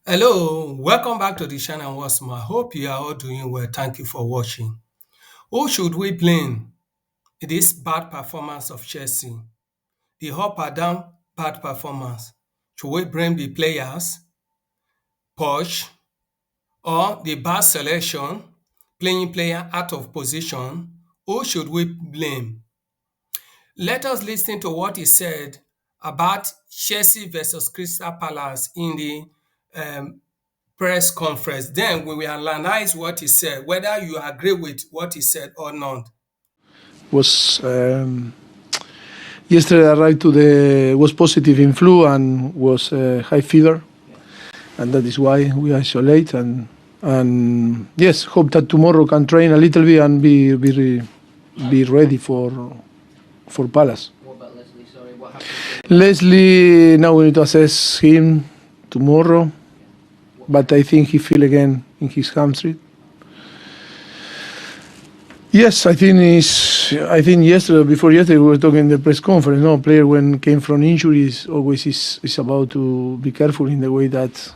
Hello, welcome back to the channel once more. I hope you are all doing well. Thank you for watching. Who should we blame in this bad performance of Chelsea? The up and down bad performance. Should we blame the players, Poch, or the bad selection, playing player out of position? Who should we blame? Let us listen to what he said about Chelsea versus Crystal Palace in the um, press conference. Then we will analyze what he said, whether you agree with what he said or not. Was yesterday arrived to the was positive in flu and was high fever, and that is why we isolate and yes, hope that tomorrow can train a little bit and be ready for Palace. What about Leslie? Sorry, what happened? Leslie, now we need to assess him tomorrow, but I think he feel again in his hamstring. Yes, I think yesterday, before yesterday, we were talking in the press conference. No player when came from injuries always is about to be careful in the way that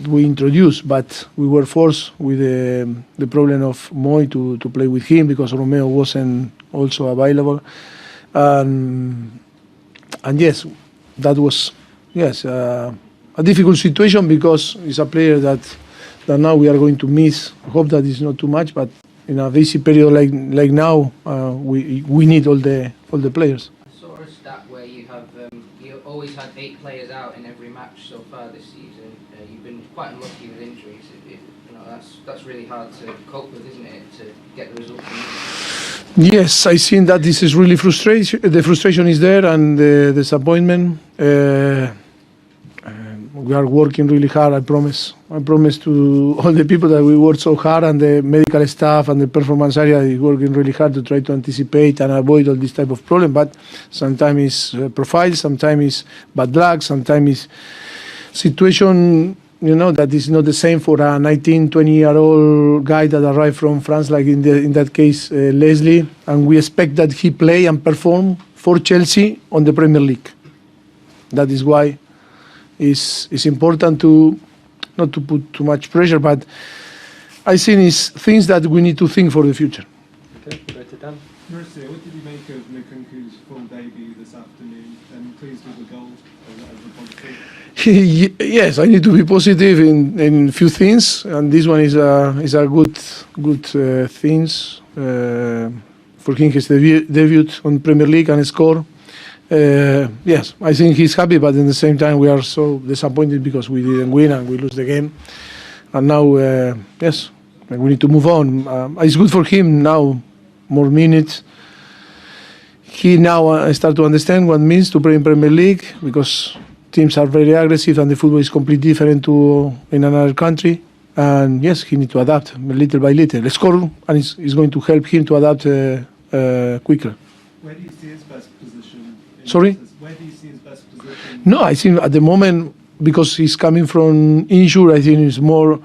we introduce. But we were forced with the problem of Moy to play with him because Romeo wasn't also available, and yes, that was a difficult situation because it's a player that now we are going to miss. I hope that it's not too much, but in a busy period like now, we need all the players. I saw a stat where you always had 8 players out in every match so far this season. You've been quite unlucky with injuries. That's really hard to cope with, isn't it? To get the results. Yes, I think that this is really frustration. The frustration is there and the disappointment. We are working really hard. I promise to all the people that we work so hard, and the medical staff and the performance area is working really hard to try to anticipate and avoid all this type of problem. But sometimes it's profile, sometimes it's bad luck, sometimes it's situation. That is not the same for a 19, 20-year-old guy that arrived from France, like in that case, Leslie. And we expect that he play and perform for Chelsea on the Premier League. That is why it's important to not to put too much pressure, but I think it's things that we need to think for the future. Okay, we'll go to Dan. Mauricio, what did you make of Nkunku's full debut this afternoon? And pleased with the goal as a positive? Yes, I need to be positive in a few things, and this one is a good things for him. His debut on Premier League and score. Yes, I think he's happy, but at the same time we are so disappointed because we didn't win and we lose the game. And now, yes, we need to move on. It's good for him now, more minutes. He now start to understand what it means to play in Premier League because teams are very aggressive and the football is completely different to in another country. And yes, he needs to adapt little by little. Score, and it's going to help him to adapt quicker. Where do you see his best position? Sorry? Where do you see his best position? No, I think at the moment, because he's coming from injury, I think it's more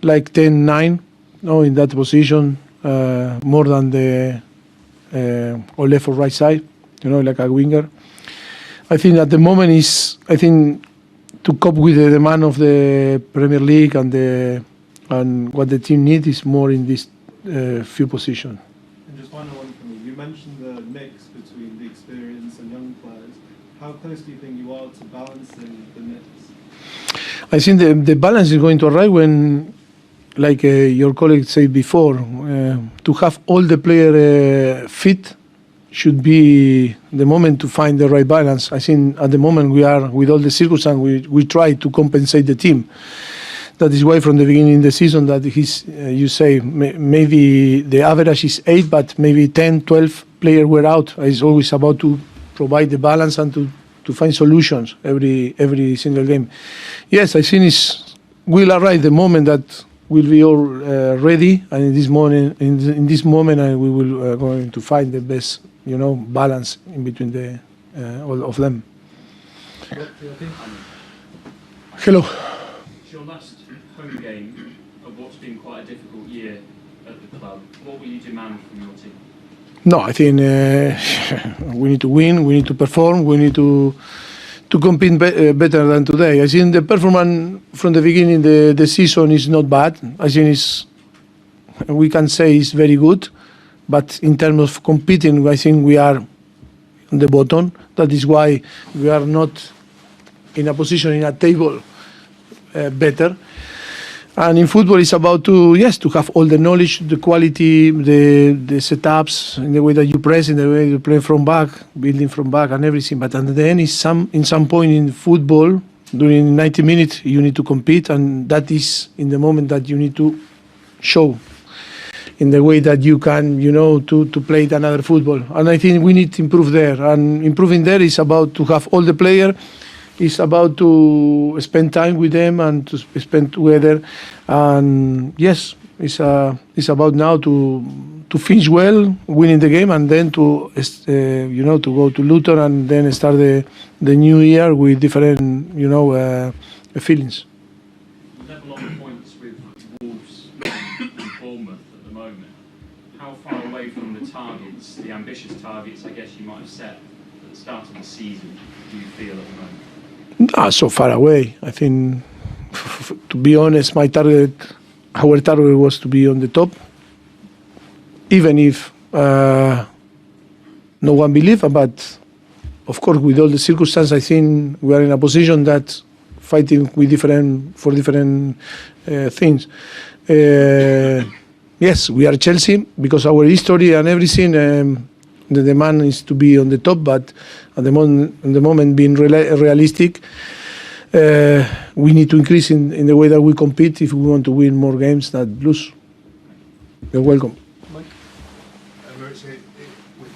like 10-9, no, in that position, more than the or left or right side, like a winger. I think at the moment to cope with the demand of the Premier League and what the team needs is more in this few positions. And just final one for me. You mentioned the mix between the experience and young players. How close do you think you are to balancing the mix? I think the balance is going to arrive when, like your colleague said before, to have all the players fit should be the moment to find the right balance. I think at the moment we are, with all the circumstances, we try to compensate the team. That is why from the beginning of the season that you say maybe the average is 8, but maybe 10, 12 players were out. It's always about to provide the balance and to find solutions every single game. Yes, I think it will arrive the moment that we'll be all ready, and in this moment, we will going to find the best, balance in between all of them. Hello. It's your last home game of what's been quite a difficult year at the club. What will you demand from your team? No, I think we need to win. We need to perform. We need to to compete better than today. I think the performance from the beginning the season is not bad. I think we can say it's very good, but in terms of competing, I think we are on the bottom. That is why we are not in a position in a table better. And in football, it's about to have all the knowledge, the quality, the setups, in the way that you press, in the way you play from back, building from back, and everything. But at the end, in some point in football, during 90 minutes, you need to compete, and that is in the moment that you need to show in the way that you can, to play another football. And I think we need to improve there. And improving there is about to have all the players. It's about to spend time with them and to spend together. And yes, it's about now to finish well, winning the game, and then to go to Luton and then start the new year with different feelings. Level on points with Wolves and Bournemouth at the moment. How far away from the targets, the ambitious targets, I guess you might have set at the start of the season, do you feel at the moment? Not so far away. I think, to be honest, our target was to be on the top, even if no one believed. But of course, with all the circumstances, I think we are in a position that fighting for different things. Yes, we are Chelsea because our history and everything. The demand is to be on the top, but at the moment being realistic, we need to increase in the way that we compete if we want to win more games than lose. You're welcome. Maurizio, with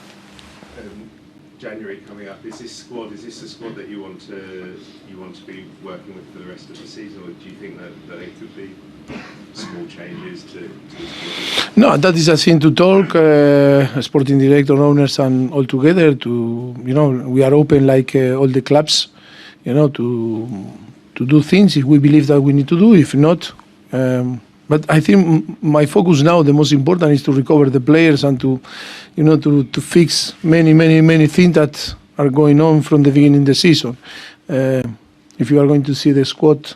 January coming up, is this the squad that you want to be working with for the rest of the season, or do you think that it could be small changes to the squad? No, that is a thing to talk, sporting director, owners, and all together. We are open like all the clubs, to do things if we believe that we need to do. If not, but I think my focus now, the most important, is to recover the players and to fix many things that are going on from the beginning of the season. If you are going to see the squad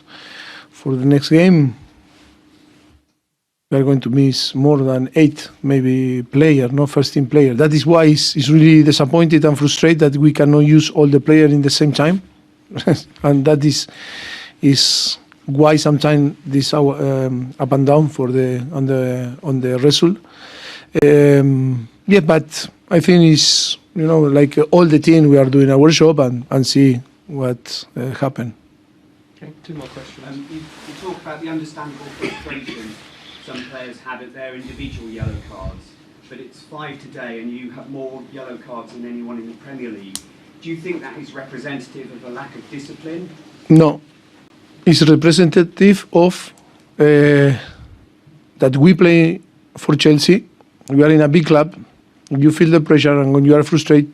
for the next game, we are going to miss more than 8 maybe players, not first team player. That is why it's really disappointed and frustrated that we cannot use all the players in the same time. And that is why sometimes this up and down on the result. But I think it's like all the team, we are doing our job and see what happen. Okay, 2 more questions. You talk about the understandable frustration some players have at their individual yellow cards, but it's 5 today and you have more yellow cards than anyone in the Premier League. Do you think that is representative of a lack of discipline? No. It's representative of that we play for Chelsea. We are in a big club. You feel the pressure, and when you are frustrated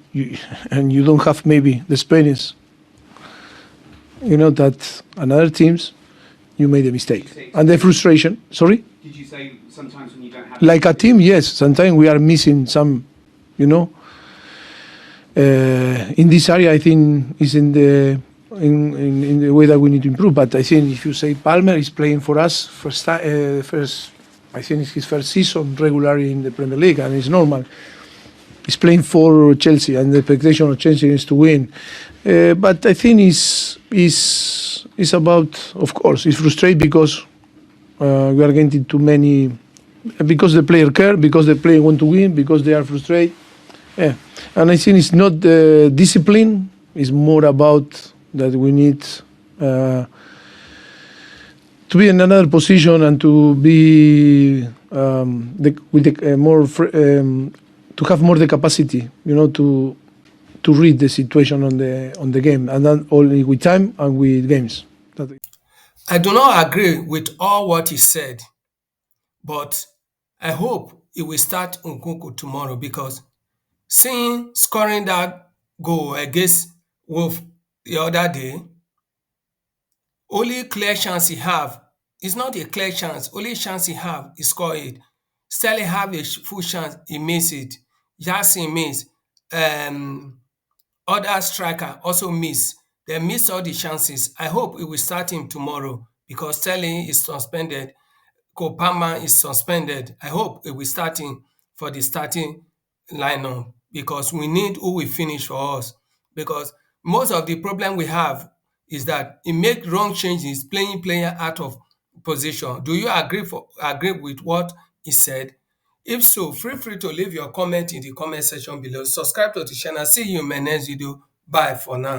and you don't have maybe the experience, that another teams, you made a mistake. And the frustration, sorry? Did you say sometimes when you don't have... Like a team, yes. Sometimes we are missing some, in this area, I think is in the way that we need to improve. But I think if you say Palmer is playing for us I think it's his first season regularly in the Premier League, and it's normal. He's playing for Chelsea, and the expectation of Chelsea is to win. But I think it's about, of course, it's frustrating because we are getting too many, because the player care, because the player want to win, because they are frustrated. Yeah. And I think it's not the discipline, it's more about that we need to be in another position and to be to have more the capacity, to read the situation on the game, and not only with time and with games. I do not agree with all what he said, but I hope he will start Nkunku tomorrow, because seeing scoring that goal against Wolf the other day, only clear chance he have, it's not a clear chance, only chance he have, he score it. Sterling have a full chance, he miss it. Yasin miss. Other striker also miss. They miss all the chances. I hope he will start him tomorrow because Sterling is suspended. Kopama is suspended. I hope he will start him for the starting lineup because we need who will finish for us. Because most of the problem we have is that he make wrong changes, playing player out of position. Do you agree with what he said? If so, feel free to leave your comment in the comment section below. Subscribe to the channel. See you in my next video. Bye for now.